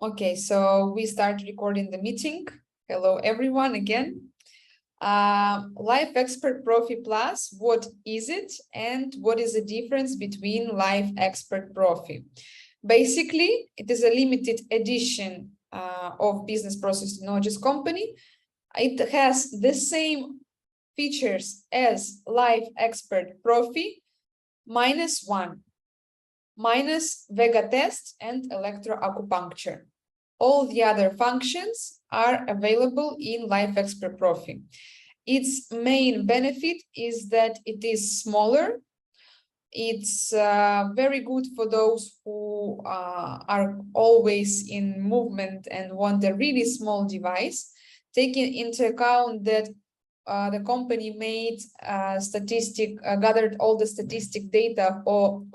Okay, so we start recording the meeting. Hello, everyone, again. Life Expert Profi Plus, what is it and what is the difference between Life Expert Profi? Basically, it is a limited edition of Business Process Technologies company. It has the same features as Life Expert Profi, -1. minus Vega test and electroacupuncture. All the other functions are available in Life Expert Profi. Its main benefit is that it is smaller. It's very good for those who are always in movement and want a really small device, taking into account that the company made gathered all the statistic data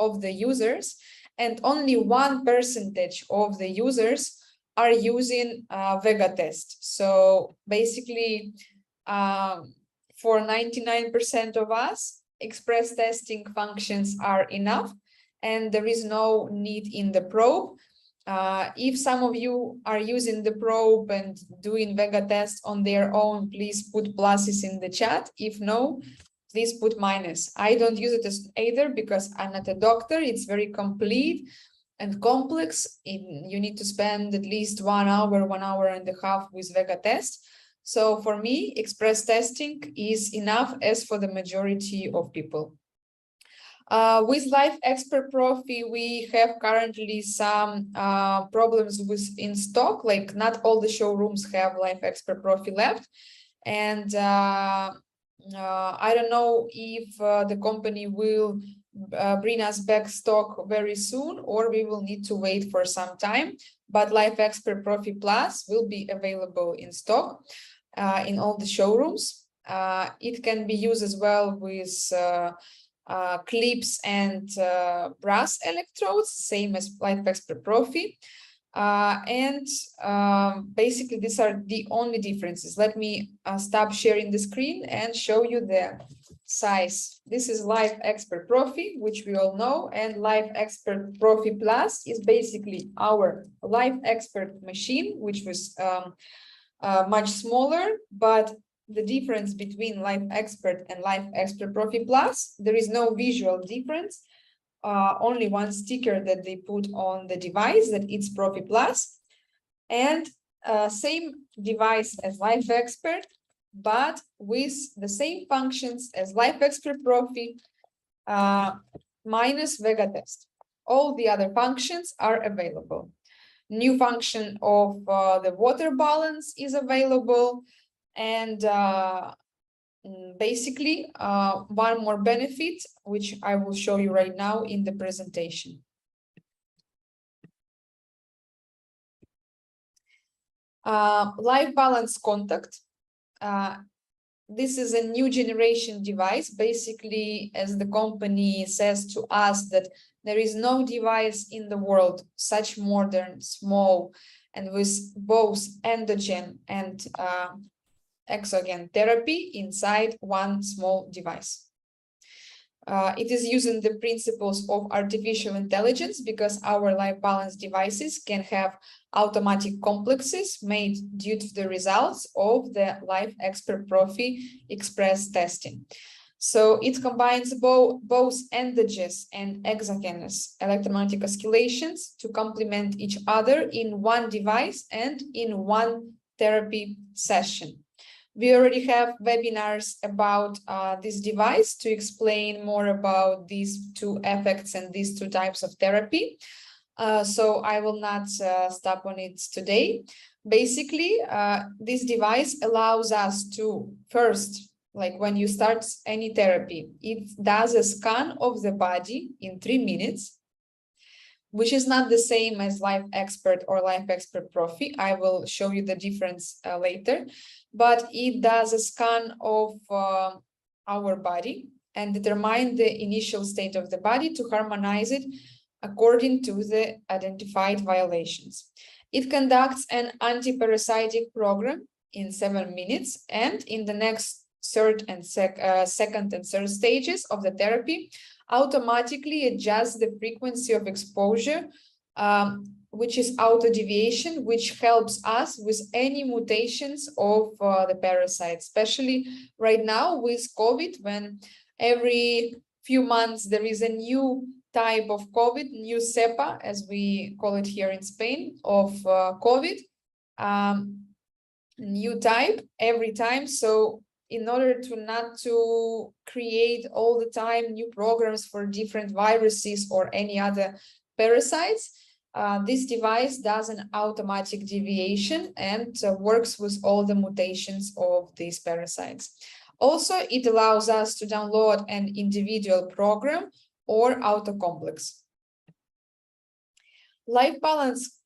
of the users, and only 1% of the users are using Vega test. So basically, for 99% of us, express testing functions are enough, and there is no need in the probe. If some of you are using the probe and doing Vega tests on their own, please put pluses in the chat. If no, please put minus. I don't use it as either because I'm not a doctor. It's very complete and complex. You need to spend at least 1 hour, 1.5 hours with Vega test. So for me, express testing is enough as for the majority of people. With Life Expert Profi, we have currently some problems with in stock, like not all the showrooms have Life Expert Profi left. And I don't know if the company will bring us back stock very soon, or we will need to wait for some time. But Life Expert Profi Plus will be available in stock in all the showrooms. It can be used as well with clips and brass electrodes, same as Life Expert Profi. Basically, these are the only differences. Let me stop sharing the screen and show you the size. This is Life Expert Profi, which we all know, and Life Expert Profi Plus is basically our Life Expert machine, which was much smaller, but the difference between Life Expert and Life Expert Profi Plus, there is no visual difference, only one sticker that they put on the device that it's Profi Plus, and same device as Life Expert, but with the same functions as Life Expert Profi, minus Vega test. All the other functions are available. New function of the water balance is available, and basically one more benefit, which I will show you right now in the presentation. Live balance contact. This is a new generation device. Basically, as the company says to us, that there is no device in the world such modern, small, and with both endogen and exogen therapy inside one small device. It is using the principles of artificial intelligence because our life balance devices can have automatic complexes made due to the results of the Life Expert Profi express testing. So it combines both endogenous and exogenous electromagnetic oscillations to complement each other in one device and in one therapy session. We already have webinars about this device to explain more about these two effects and these two types of therapy. So I will not stop on it today. Basically, this device allows us to first, like when you start any therapy, it does a scan of the body in 3 minutes, which is not the same as Life Expert or Life Expert Profi. I will show you the difference later, but it does a scan of our body and determine the initial state of the body to harmonize it according to the identified violations. It conducts an anti-parasitic program in 7 minutes, and in the next second and third stages of the therapy, automatically adjusts the frequency of exposure, which is auto deviation, which helps us with any mutations of the parasite, especially right now with COVID, when every few months there is a new type of COVID, new cepa, as we call it here in Spain, of COVID, new type every time. So in order to not to create all the time new programs for different viruses or any other parasites, this device does an automatic deviation and works with all the mutations of these parasites. Also, it allows us to download an individual program or autocomplex. Life Balance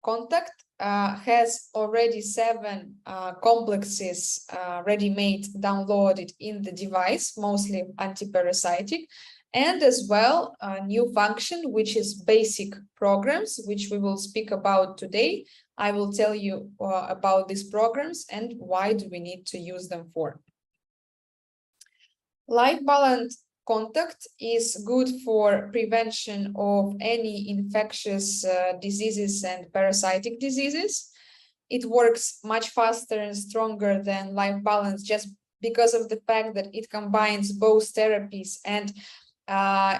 Contact has already 7 complexes ready-made downloaded in the device, mostly antiparasitic, and as well a new function, which is basic programs, which we will speak about today. I will tell you about these programs and why do we need to use them for. Life Balance Contact is good for prevention of any infectious diseases and parasitic diseases. It works much faster and stronger than Life Balance just because of the fact that it combines both therapies, and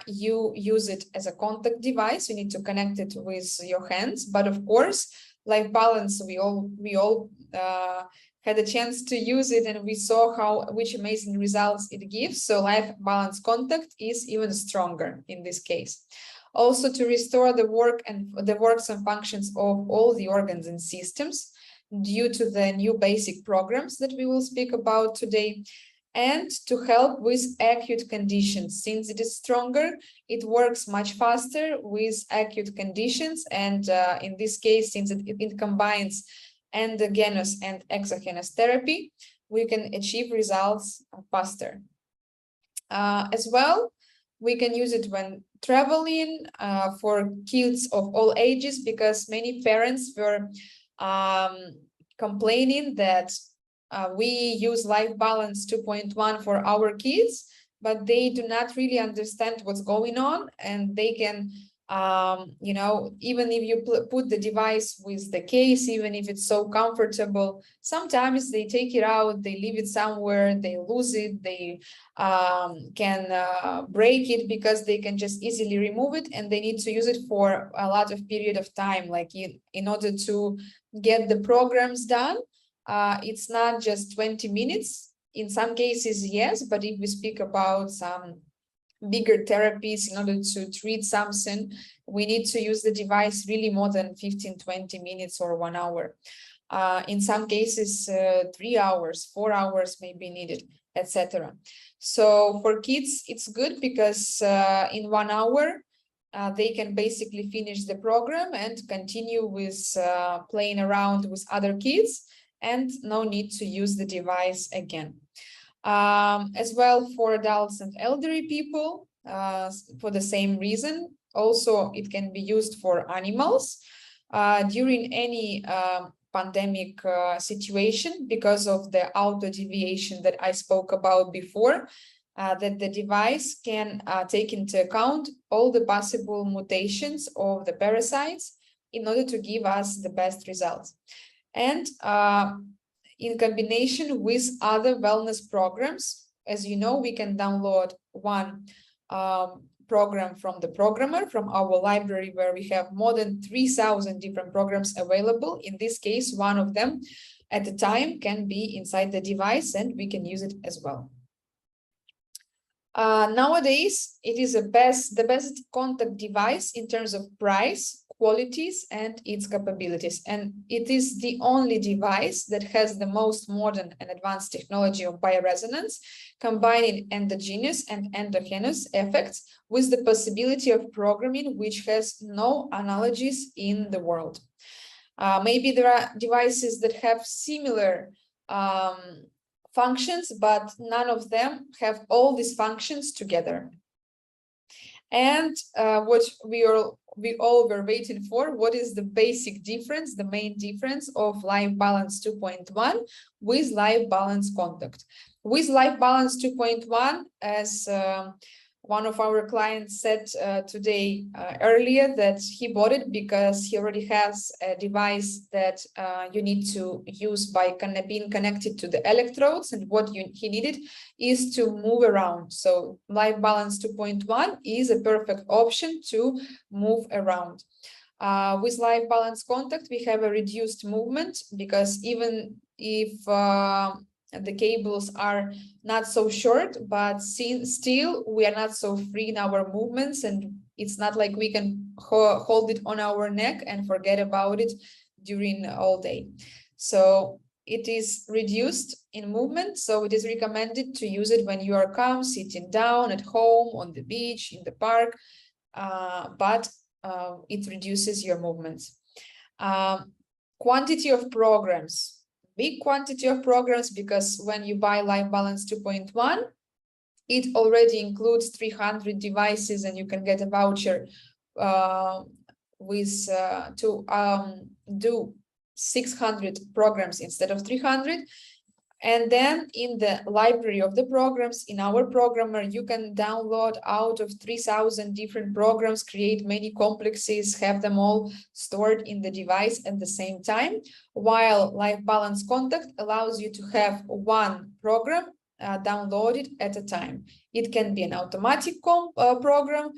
you use it as a contact device. You need to connect it with your hands, but of course, Life Balance, we all had a chance to use it, and we saw which amazing results it gives. So Life Balance Contact is even stronger in this case. Also, to restore the works and functions of all the organs and systems due to the new basic programs that we will speak about today, and to help with acute conditions. Since it is stronger, it works much faster with acute conditions, and in this case, since it combines endogenous and exogenous therapy, we can achieve results faster. As well, we can use it when traveling for kids of all ages, because many parents were complaining that we use Life Balance 2.1 for our kids, but they do not really understand what's going on, and they can you know, even if you put the device with the case, even if it's so comfortable, sometimes they take it out, they leave it somewhere, they lose it, they can break it, because they can just easily remove it, and they need to use it for a lot of period of time, like in order to get the programs done. It's not just 20 minutes. In some cases, yes, but if we speak about some bigger therapies, in order to treat something, we need to use the device really more than 15-20 minutes or 1 hour. In some cases, 3 hours, 4 hours may be needed, etc. So for kids, it's good because in 1 hour, they can basically finish the program and continue with playing around with other kids, and no need to use the device again. As well for adults and elderly people, for the same reason. Also, it can be used for animals during any pandemic situation, because of the auto deviation that I spoke about before, that the device can take into account all the possible mutations of the parasites in order to give us the best results. And in combination with other wellness programs, as you know, we can download one program from the programmer, from our library, where we have more than 3,000 different programs available. In this case, one of them at a time can be inside the device, and we can use it as well. Nowadays, it is the best contact device in terms of price, qualities, and its capabilities. And it is the only device that has the most modern and advanced technology of bioresonance, combining endogenous and endogenous effects with the possibility of programming, which has no analogies in the world. Maybe there are devices that have similar functions, but none of them have all these functions together. And what we all were waiting for, what is the basic difference, the main difference of Life Balance 2.1 with Life Balance Contact? With Life Balance 2.1, as One of our clients said today earlier that he bought it because he already has a device that you need to use by being connected to the electrodes, and what he needed is to move around. So Life Balance 2.1 is a perfect option to move around. With Life Balance Contact, we have a reduced movement, because even if the cables are not so short, but still we are not so free in our movements, and it's not like we can hold it on our neck and forget about it during all day. So it is reduced in movement, so it is recommended to use it when you are calm, sitting down at home, on the beach, in the park, but it reduces your movements. Quantity of programs. Big quantity of programs, because when you buy Life Balance 2.1, it already includes 300 devices, and you can get a voucher to do 600 programs instead of 300. And then in the library of the programs, in our programmer, you can download out of 3,000 different programs, create many complexes, have them all stored in the device at the same time, while Life Balance Contact allows you to have one program downloaded at a time. It can be an automatic program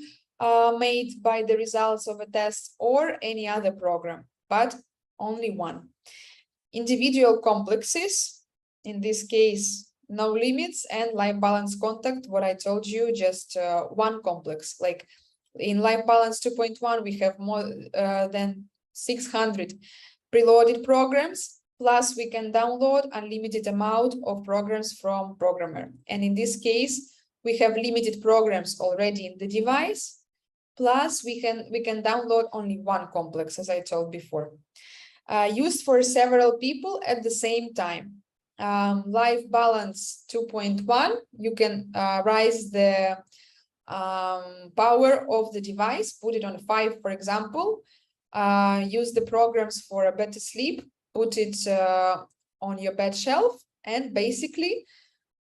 made by the results of a test, or any other program, but only one. Individual complexes, in this case, no limits, and Life Balance Contact, what I told you, just one complex. Like in Life Balance 2.1, we have more than 600 preloaded programs, plus we can download unlimited amount of programs from programmer. And in this case, we have limited programs already in the device, plus we can download only one complex, as I told before. Used for several people at the same time. Life Balance 2.1, you can raise the power of the device, put it on 5, for example, use the programs for a better sleep, put it on your bed shelf, and basically,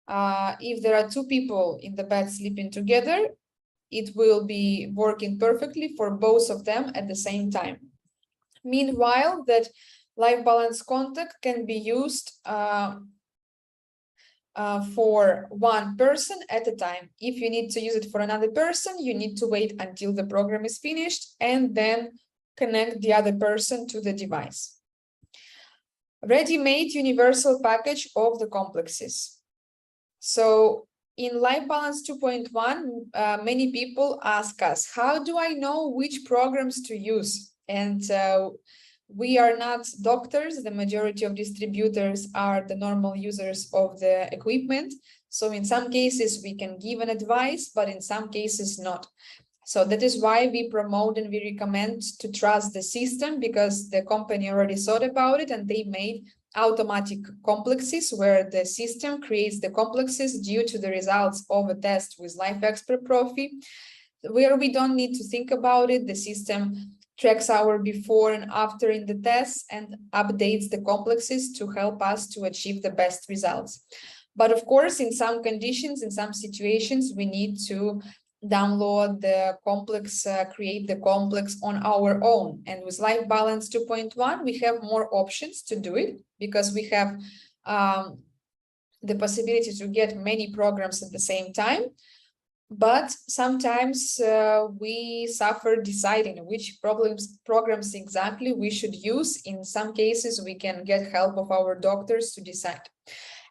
if there are 2 people in the bed sleeping together, it will be working perfectly for both of them at the same time. Meanwhile, that Life Balance Contact can be used for one person at a time. If you need to use it for another person, you need to wait until the program is finished and then connect the other person to the device. Ready-made universal package of the complexes. So in Life Balance 2.1, many people ask us, how do I know which programs to use? And we are not doctors. The majority of distributors are the normal users of the equipment. So in some cases, we can give an advice, but in some cases not. So that is why we promote and we recommend to trust the system, because the company already thought about it and they made automatic complexes where the system creates the complexes due to the results of a test with Life Expert Profi, where we don't need to think about it. The system tracks our before and after in the tests and updates the complexes to help us to achieve the best results. But of course, in some conditions, in some situations, we need to download the complex, create the complex on our own. And with Life Balance 2.1, we have more options to do it, because we have the possibility to get many programs at the same time. But sometimes we suffer deciding which programs exactly we should use. In some cases, we can get help of our doctors to decide.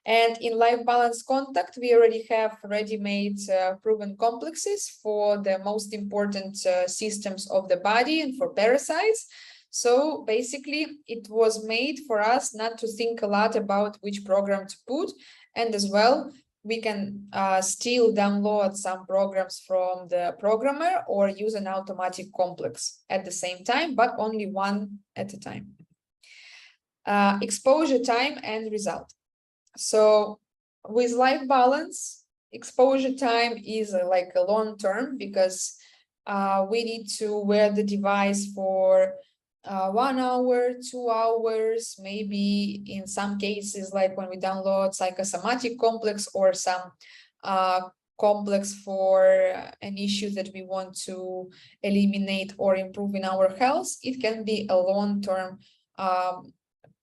And in Life Balance Contact, we already have ready-made proven complexes for the most important systems of the body and for parasites. So basically, it was made for us not to think a lot about which program to put. And as well, we can still download some programs from the programmer or use an automatic complex at the same time, but only one at a time. Exposure time and result. So with Life Balance, exposure time is like a long term, because we need to wear the device for 1 hour, 2 hours, maybe in some cases, like when we download psychosomatic complex or some complex for an issue that we want to eliminate or improve in our health. It can be a long-term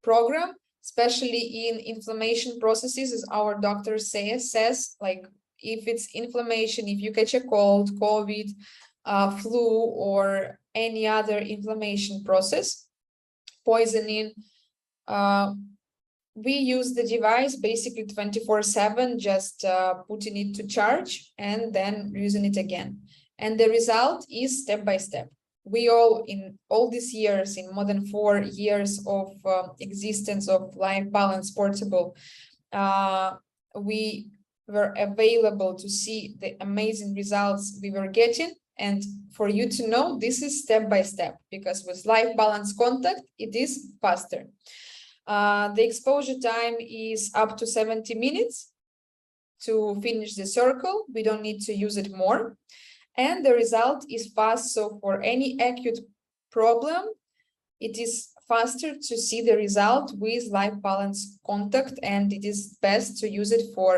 program, especially in inflammation processes, as our doctor says, like if it's inflammation, if you catch a cold, COVID, flu, or any other inflammation process, poisoning, we use the device basically 24/7, just putting it to charge and then using it again. And the result is step by step. We all, in all these years, in more than 4 years of existence of Life Balance Portable, we were available to see the amazing results we were getting. And for you to know, this is step by step, because with Life Balance Contact, it is faster. The exposure time is up to 70 minutes to finish the circle. We don't need to use it more. And the result is fast. So for any acute problem, it is faster to see the result with Life Balance Contact, and it is best to use it for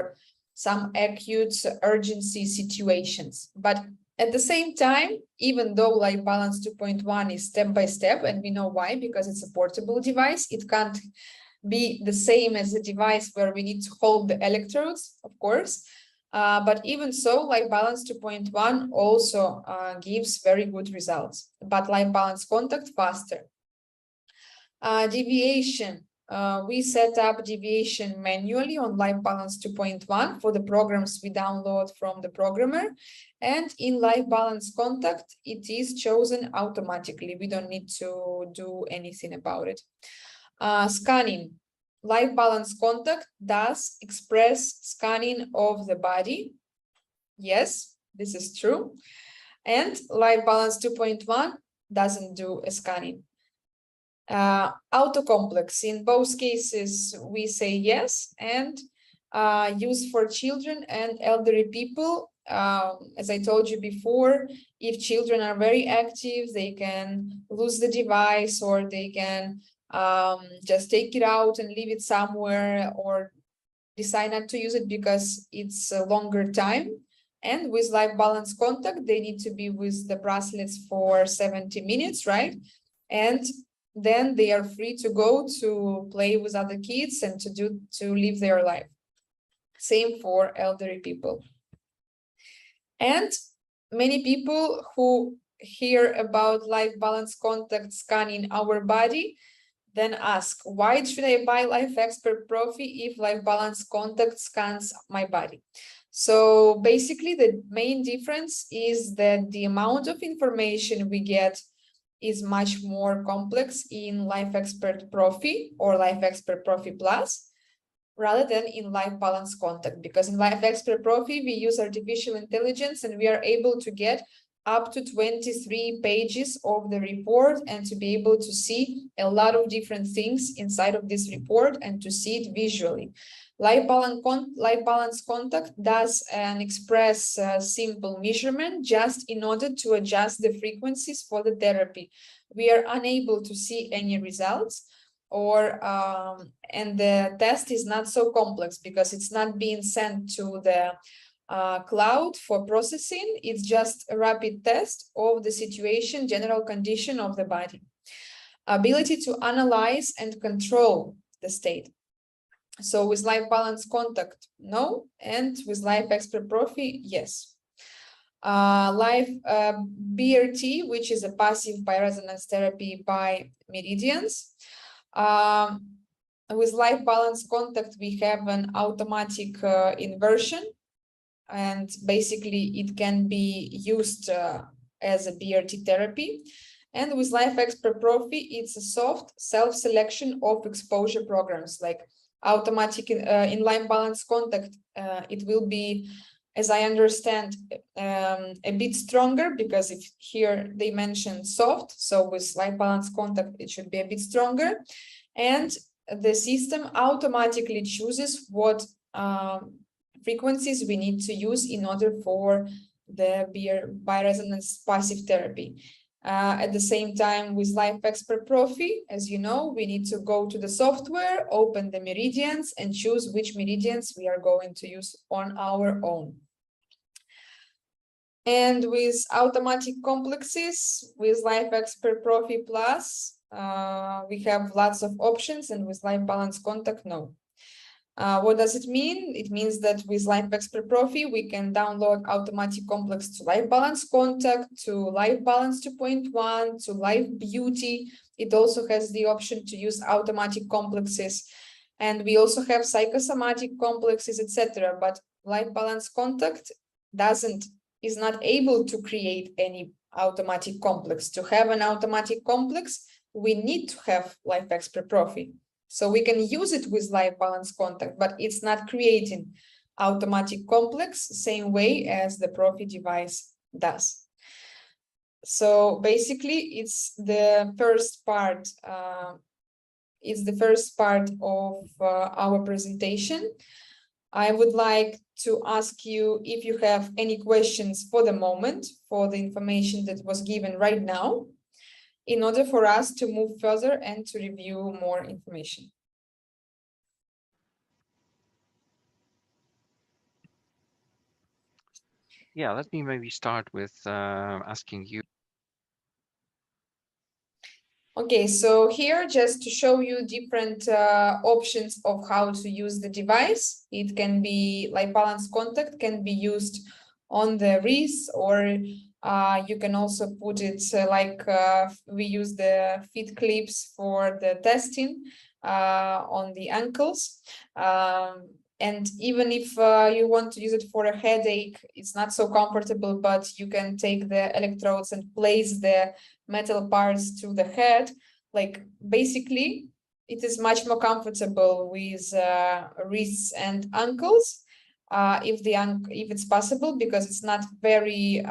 some acute urgency situations. But at the same time, even though Life Balance 2.1 is step by step, and we know why, because it's a portable device, it can't be the same as a device where we need to hold the electrodes, of course. But even so, Life Balance 2.1 also gives very good results, but Life Balance Contact faster. Deviation. We set up deviation manually on Life Balance 2.1 for the programs we download from the programmer. And in Life Balance Contact, it is chosen automatically. We don't need to do anything about it. Scanning. Life Balance Contact does express scanning of the body. Yes, this is true. And Life Balance 2.1 doesn't do a scanning. Autocomplex. In both cases, we say yes, and use for children and elderly people. As I told you before, if children are very active, they can lose the device, or they can just take it out and leave it somewhere, or decide not to use it because it's a longer time. And with Life Balance Contact, they need to be with the bracelets for 70 minutes, right? And then they are free to go to play with other kids and to live their life. Same for elderly people. And many people who hear about Life Balance Contact scanning our body then ask, why should I buy Life Expert Profi if Life Balance Contact scans my body? So basically, the main difference is that the amount of information we get is much more complex in Life Expert Profi or Life Expert Profi Plus, rather than in Life Balance Contact, because in Life Expert Profi, we use artificial intelligence and we are able to get up to 23 pages of the report and to be able to see a lot of different things inside of this report and to see it visually. Life Balance Contact does an express simple measurement just in order to adjust the frequencies for the therapy. We are unable to see any results, and the test is not so complex because it's not being sent to the cloud for processing. It's just a rapid test of the situation, general condition of the body. Ability to analyze and control the state. So with Life Balance Contact, no, and with Life Expert Profi, yes. Life BRT, which is a passive bioresonance therapy by meridians. With Life Balance Contact, we have an automatic inversion, and basically it can be used as a BRT therapy. And with Life Expert Profi, it's a soft self-selection of exposure programs, like automatic in Life Balance Contact. It will be, as I understand, a bit stronger, because if here they mention soft, so with Life Balance Contact, it should be a bit stronger. And the system automatically chooses what frequencies we need to use in order for the bioresonance passive therapy. At the same time, with Life Expert Profi, as you know, we need to go to the software, open the meridians, and choose which meridians we are going to use on our own. And with automatic complexes, with Life Expert Profi Plus, we have lots of options, and with Life Balance Contact, no. What does it mean? It means that with Life Expert Profi, we can download automatic complex to Life Balance Contact, to Life Balance 2.1, to Life Beauty. It also has the option to use automatic complexes. And we also have psychosomatic complexes, etc. But Life Balance Contact is not able to create any automatic complex. To have an automatic complex, we need to have Life Expert Profi. So we can use it with Life Balance Contact, but it's not creating automatic complex same way as the Profi device does. So basically, it's the first part. It's the first part of our presentation. I would like to ask you if you have any questions for the moment for the information that was given right now, in order for us to move further and to review more information. Yeah, let me maybe start with asking you. Okay, so here just to show you different options of how to use the device. It can be like Balance Contact can be used on the wrist, or you can also put it we use the feet clips for the testing on the ankles. And even if you want to use it for a headache, it's not so comfortable, but you can take the electrodes and place the metal parts to the head. Like basically, it is much more comfortable with wrists and ankles, if it's possible, because it's not very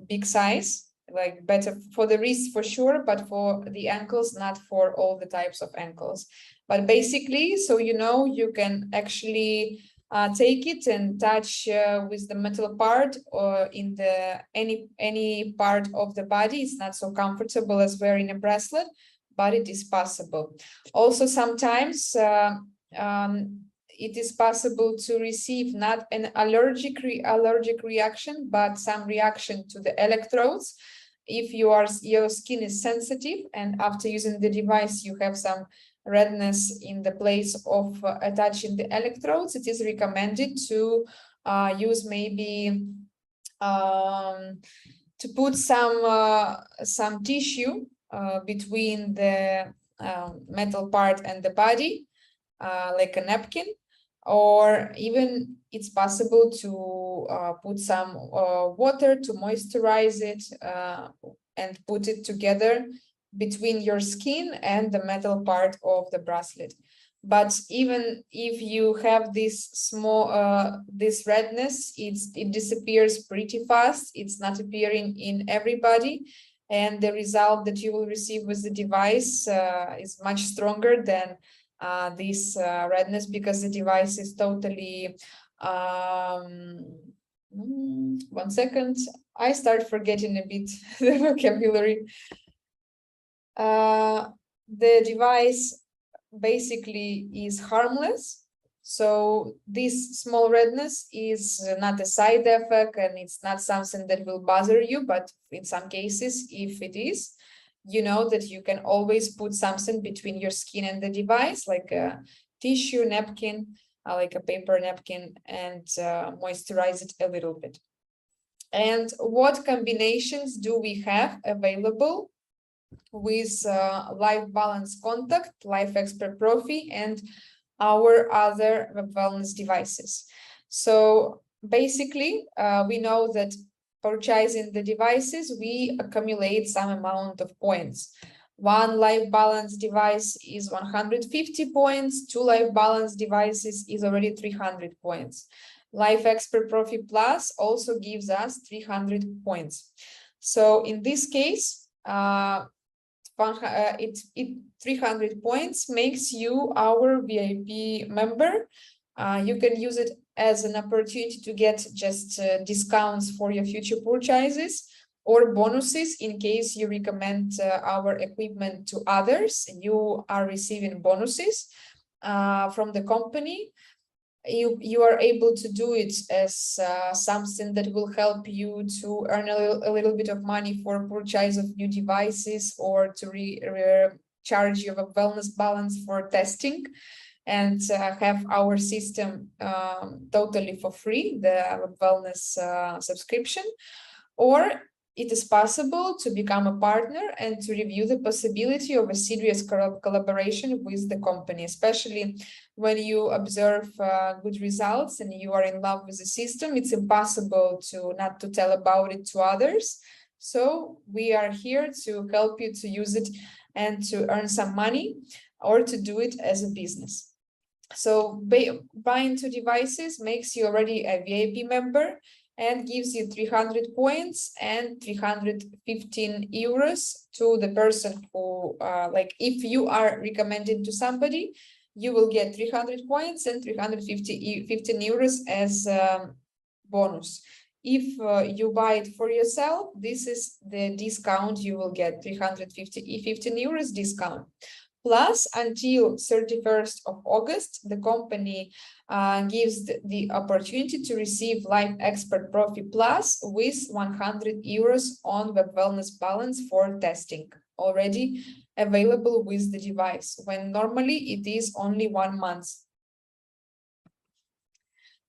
big size. Like better for the wrists for sure, but for the ankles, not for all the types of ankles. But basically, so you know, you can actually take it and touch with the metal part or in the any part of the body. It's not so comfortable as wearing a bracelet, but it is possible. Also, sometimes it is possible to receive not an allergic reaction, but some reaction to the electrodes. If your skin is sensitive and after using the device you have some redness in the place of attaching the electrodes, it is recommended to use maybe to put some tissue between the metal part and the body, like a napkin, or even it's possible to put some water to moisturize it and put it together between your skin and the metal part of the bracelet. But even if you have this small this redness, it disappears pretty fast. It's not appearing in everybody, and the result that you will receive with the device is much stronger than this redness, because the device is totally 1 second, I start forgetting a bit the vocabulary. The device basically is harmless, so this small redness is not a side effect, and it's not something that will bother you. But in some cases, if it is, you know that you can always put something between your skin and the device, like a tissue, napkin, like a paper napkin, and moisturize it a little bit. And what combinations do we have available with Life Balance Contact, Life Expert Profi, and our other wellness devices? So basically, we know that purchasing the devices, we accumulate some amount of points. One Life Balance device is 150 points, 2 Life Balance devices is already 300 points. Life Expert Profi Plus also gives us 300 points. So in this case, 300 points makes you our VIP member. You can use it as an opportunity to get just discounts for your future purchases, or bonuses in case you recommend our equipment to others. You are receiving bonuses from the company. you are able to do it as something that will help you to earn a little bit of money for purchase of new devices, or to charge your wellness balance for testing, and have our system totally for free, the wellness subscription. Or it is possible to become a partner and to review the possibility of a serious collaboration with the company, especially when you observe good results and you are in love with the system. It's impossible to not to tell about it to others. So we are here to help you to use it and to earn some money, or to do it as a business. So buying 2 devices makes you already a VIP member and gives you 300 points and 315 euros to the person who, like, if you are recommended to somebody, you will get 300 points and 315 euros as bonus. If you buy it for yourself, this is the discount you will get, 315 euros discount. Plus, until 31st of August, the company gives the opportunity to receive Life Expert Profi Plus with 100 euros on web wellness balance for testing, already available with the device, when normally it is only 1 month.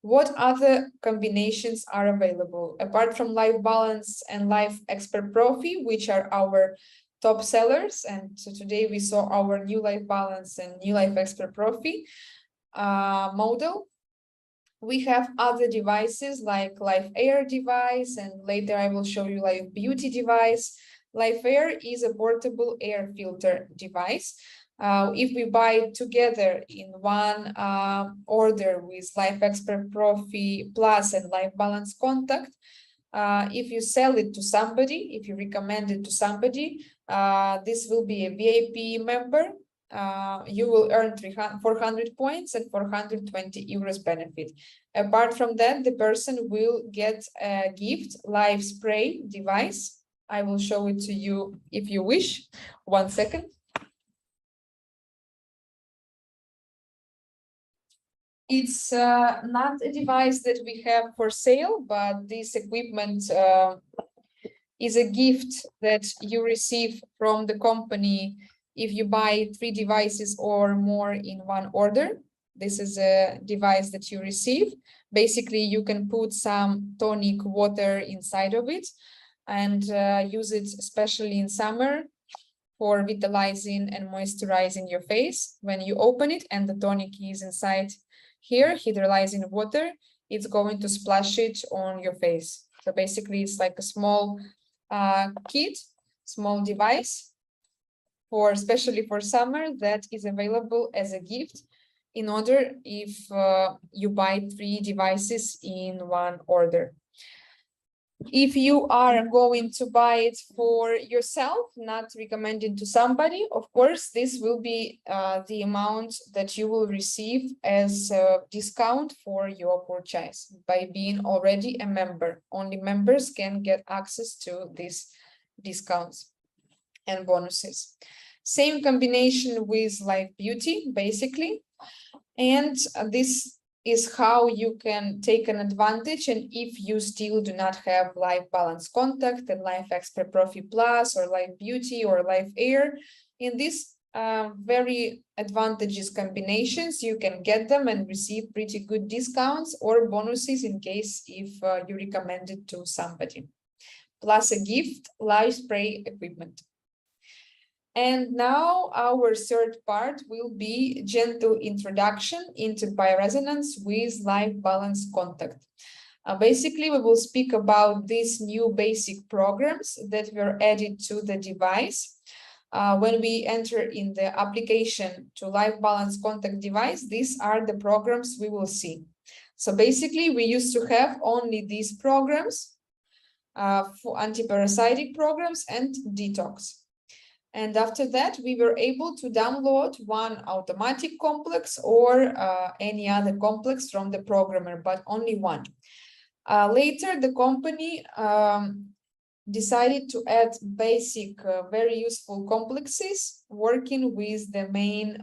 What other combinations are available? Apart from Life Balance and Life Expert Profi, which are our top sellers, and so today we saw our new Life Balance and new Life Expert Profi model. We have other devices like Life Air device, and later I will show you Life Beauty device. Life Air is a portable air filter device. If we buy it together in one order with Life Expert Profi Plus and Life Balance Contact, if you sell it to somebody, if you recommend it to somebody, this will be a VIP member. You will earn 400 points and 420 euros benefit. Apart from that, the person will get a gift, Live Spray device. I will show it to you if you wish. 1 second. It's not a device that we have for sale, but this equipment is a gift that you receive from the company if you buy 3 devices or more in one order. This is a device that you receive. Basically, you can put some tonic water inside of it and use it especially in summer for vitalizing and moisturizing your face. When you open it and the tonic is inside here, hydrolyzing water, it's going to splash it on your face. So basically, it's like a small kit, small device for especially for summer that is available as a gift in order if you buy 3 devices in one order. If you are going to buy it for yourself, not recommended to somebody, of course, this will be the amount that you will receive as a discount for your purchase by being already a member. Only members can get access to these discounts and bonuses. Same combination with Life Beauty, basically. And this is how you can take an advantage. And if you still do not have Life Balance Contact and Life Expert Profi Plus or Life Beauty or Life Air, in these very advantageous combinations, you can get them and receive pretty good discounts or bonuses in case if you recommend it to somebody. Plus a gift, Live Spray equipment. And now our third part will be gentle introduction into bioresonance with Life Balance Contact. Basically, we will speak about these new basic programs that were added to the device. When we enter in the application to Life Balance Contact device, these are the programs we will see. So basically, we used to have only these programs for antiparasitic programs and detox. And after that, we were able to download one automatic complex or any other complex from the programmer, but only one. Later, the company decided to add basic, very useful complexes working with the main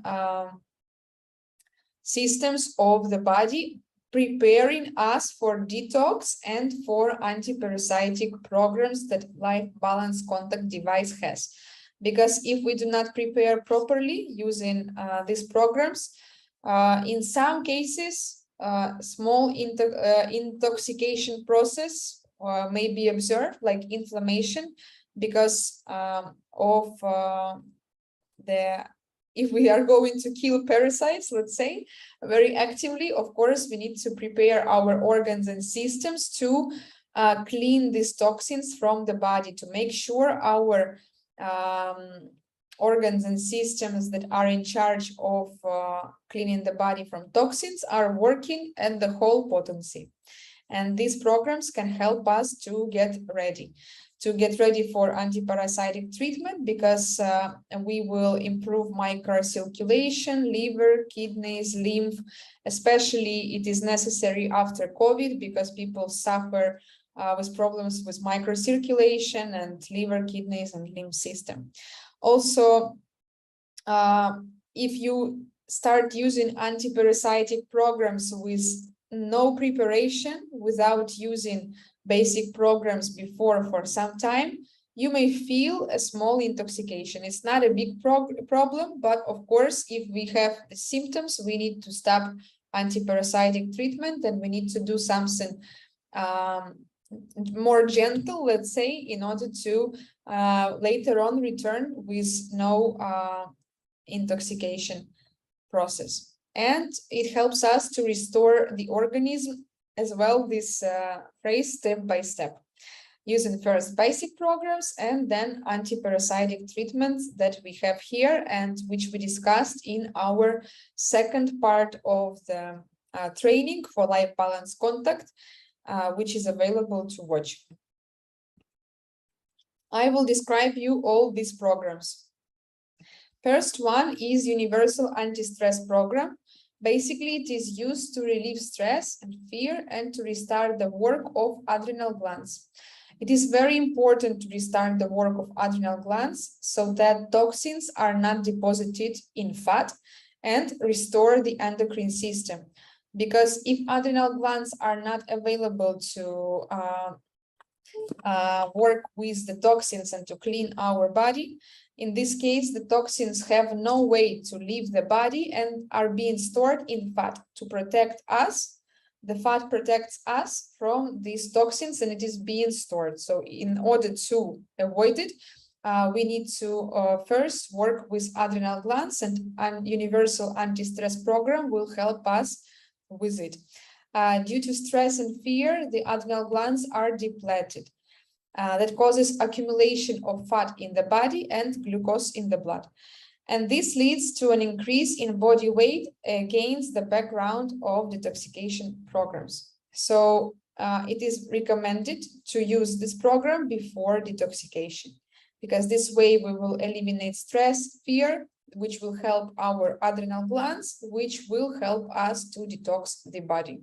systems of the body, preparing us for detox and for anti-parasitic programs that Life Balance Contact device has. Because if we do not prepare properly using these programs, in some cases, small intoxication process may be observed, like inflammation, because of if we are going to kill parasites, let's say, very actively, of course, we need to prepare our organs and systems to clean these toxins from the body, to make sure our organs and systems that are in charge of cleaning the body from toxins are working at the whole potency. And these programs can help us to get ready for antiparasitic treatment, because we will improve microcirculation, liver, kidneys, lymph. Especially it is necessary after COVID, because people suffer with problems with microcirculation and liver, kidneys, and lymph system. Also, if you start using antiparasitic programs with no preparation, without using basic programs before for some time, you may feel a small intoxication. It's not a big problem, but of course, if we have the symptoms, we need to stop antiparasitic treatment, and we need to do something more gentle, let's say, in order to later on return with no intoxication process. And it helps us to restore the organism as well, this phrase, step by step, using first basic programs and then antiparasitic treatments that we have here, and which we discussed in our second part of the training for Life Balance Contact, which is available to watch. I will describe you all these programs. First one is Universal Anti-Stress Program. Basically, it is used to relieve stress and fear and to restart the work of adrenal glands. It is very important to restart the work of adrenal glands so that toxins are not deposited in fat, and restore the endocrine system. Because if adrenal glands are not available to work with the toxins and to clean our body, in this case, the toxins have no way to leave the body and are being stored in fat to protect us. The fat protects us from these toxins, and it is being stored. So in order to avoid it, we need to first work with adrenal glands, and a universal anti-stress program will help us with it. Due to stress and fear, the adrenal glands are depleted. That causes accumulation of fat in the body and glucose in the blood. And this leads to an increase in body weight against the background of detoxification programs. So it is recommended to use this program before detoxification, because this way we will eliminate stress, fear, which will help our adrenal glands, which will help us to detox the body.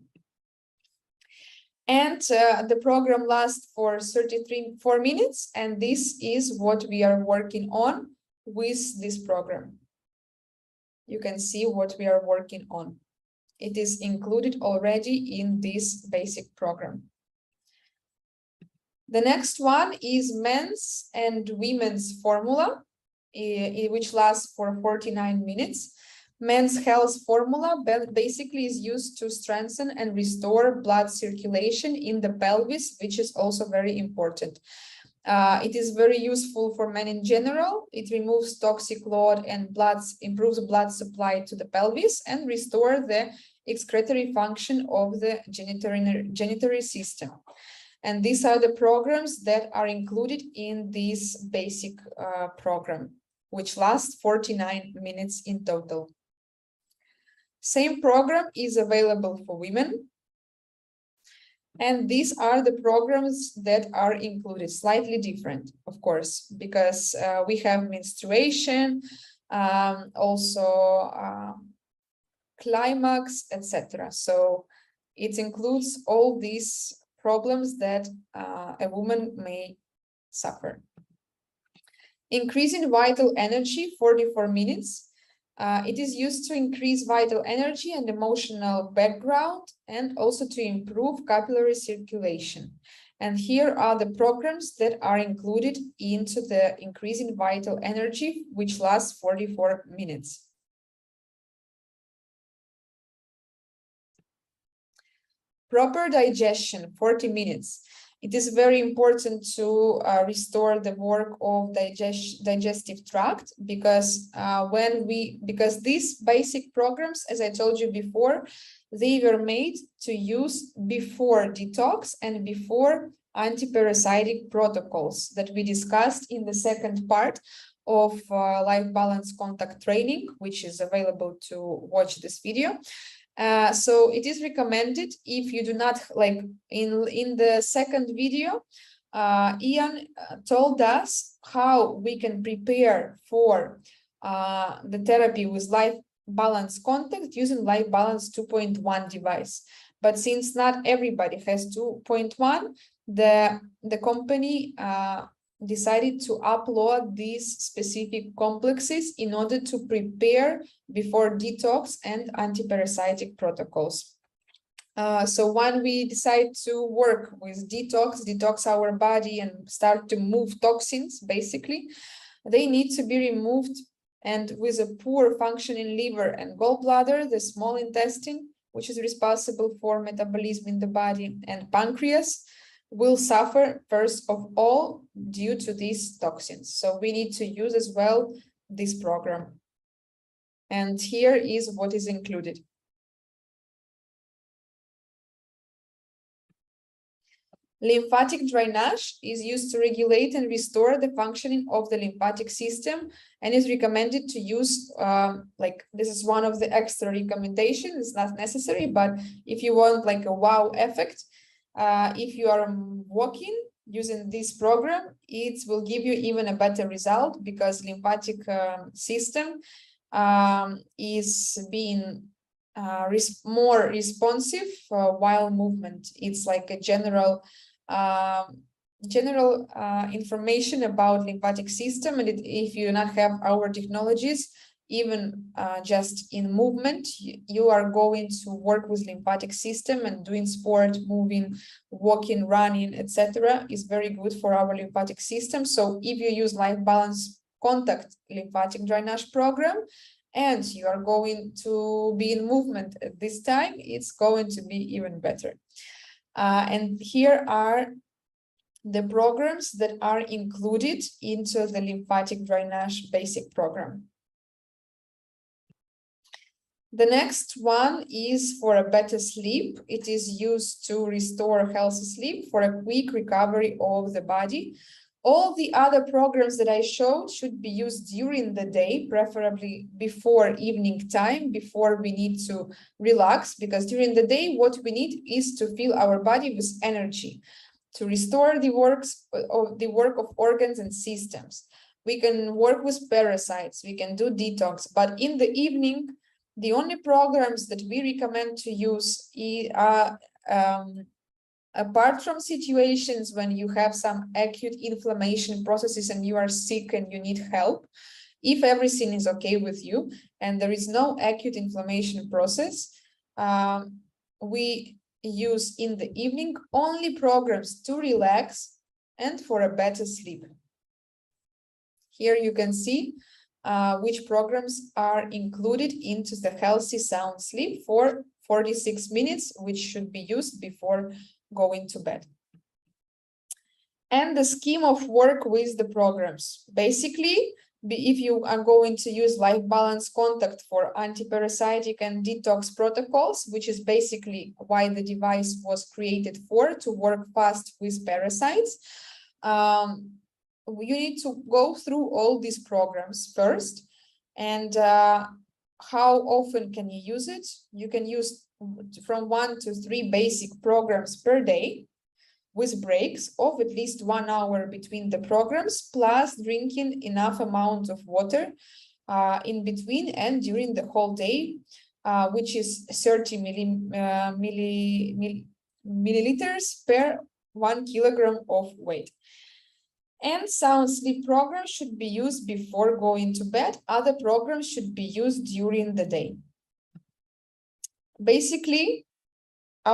And the program lasts for 4 minutes, and this is what we are working on with this program. You can see what we are working on. It is included already in this basic program. The next one is men's and women's formula, which lasts for 49 minutes. Men's health formula basically is used to strengthen and restore blood circulation in the pelvis, which is also very important. It is very useful for men in general. It removes toxic load and improves blood supply to the pelvis and restore the excretory function of the genitourinary system. And these are the programs that are included in this basic program, which lasts 49 minutes in total. Same program is available for women. And these are the programs that are included, slightly different, of course, because we have menstruation, also climax, etc. So it includes all these problems that a woman may suffer. Increasing vital energy, 44 minutes. It is used to increase vital energy and emotional background, and also to improve capillary circulation. And here are the programs that are included into the increasing vital energy, which lasts 44 minutes. Proper digestion, 40 minutes. It is very important to restore the work of digestive tract, because because these basic programs, as I told you before, they were made to use before detox and before antiparasitic protocols that we discussed in the second part of life balance contact training, which is available to watch this video. So it is recommended, if you do not like in the second video, Ian told us how we can prepare for the therapy with life balance contact using life balance 2.1 device. But since not everybody has 2.1, the company decided to upload these specific complexes in order to prepare before detox and antiparasitic protocols. So when we decide to work with detox our body and start to move toxins, basically, they need to be removed. And with a poor functioning liver and gallbladder, the small intestine, which is responsible for metabolism in the body, and pancreas, will suffer first of all due to these toxins. So we need to use as well this program. And here is what is included. Lymphatic drainage is used to regulate and restore the functioning of the lymphatic system, and is recommended to use, like this is one of the extra recommendations. It's not necessary, but if you want like a wow effect, if you are walking using this program, it will give you even a better result, because lymphatic system is being more responsive while movement. It's like a general information about lymphatic system, and if you not have our technologies, even just in movement, you are going to work with lymphatic system, and doing sport, moving, walking, running, etc. is very good for our lymphatic system. So if you use life balance contact lymphatic drainage program, and you are going to be in movement at this time, it's going to be even better. And here are the programs that are included into the lymphatic drainage basic program. The next one is for a better sleep. It is used to restore healthy sleep for a quick recovery of the body. All the other programs that I showed should be used during the day, preferably before evening time, before we need to relax, because during the day, what we need is to fill our body with energy, to restore the work of organs and systems. We can work with parasites, we can do detox, but in the evening, the only programs that we recommend to use are, apart from situations when you have some acute inflammation processes and you are sick and you need help, if everything is okay with you and there is no acute inflammation process, we use in the evening only programs to relax and for a better sleep. Here you can see which programs are included into the healthy sound sleep for 46 minutes, which should be used before going to bed. And the scheme of work with the programs. Basically, if you are going to use life balance contact for antiparasitic and detox protocols, which is basically why the device was created for, to work fast with parasites, you need to go through all these programs first. And how often can you use it? You can use from 1 to 3 basic programs per day, with breaks of at least 1 hour between the programs, plus drinking enough amount of water in between and during the whole day, which is 30 milliliters per 1 kilogram of weight. And sound sleep programs should be used before going to bed. Other programs should be used during the day. Basically,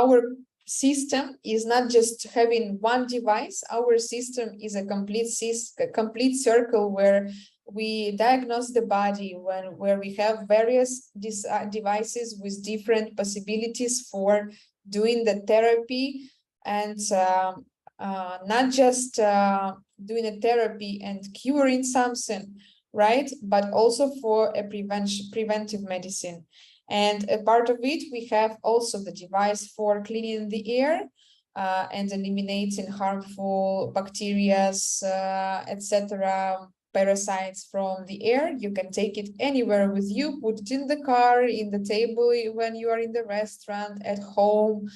our system is not just having one device. Our system is a complete circle where we diagnose the body, where we have various devices with different possibilities for doing the therapy, and not just doing a therapy and curing something, right? But also for a preventive medicine. And a part of it, we have also the device for cleaning the air and eliminating harmful bacteria, etc., parasites from the air. You can take it anywhere with you, put it in the car, in the table when you are in the restaurant, at home,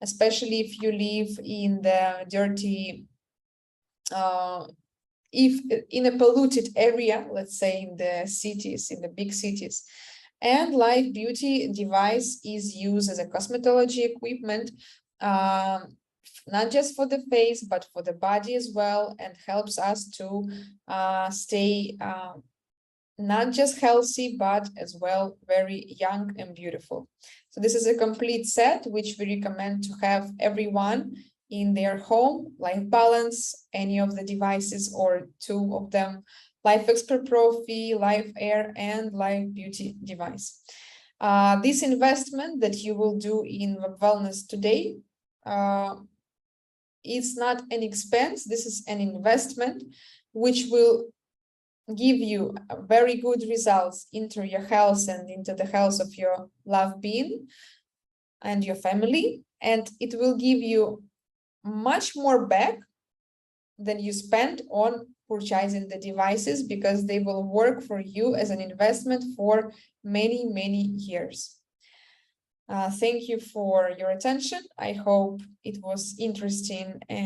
especially if you live in the dirty, if in a polluted area, let's say in the cities, in the big cities. And Light Beauty device is used as a cosmetology equipment, not just for the face, but for the body as well, and helps us to stay not just healthy, but as well very young and beautiful. So this is a complete set, which we recommend to have everyone in their home: Life Balance, any of the devices or two of them, Life Expert Profi, Life Air, and Life Beauty device. This investment that you will do in wellness today is not an expense. This is an investment which will give you very good results into your health and into the health of your loved being and your family. And it will give you much more back than you spend on purchasing the devices, because they will work for you as an investment for many, many years. Thank you for your attention. I hope it was interesting and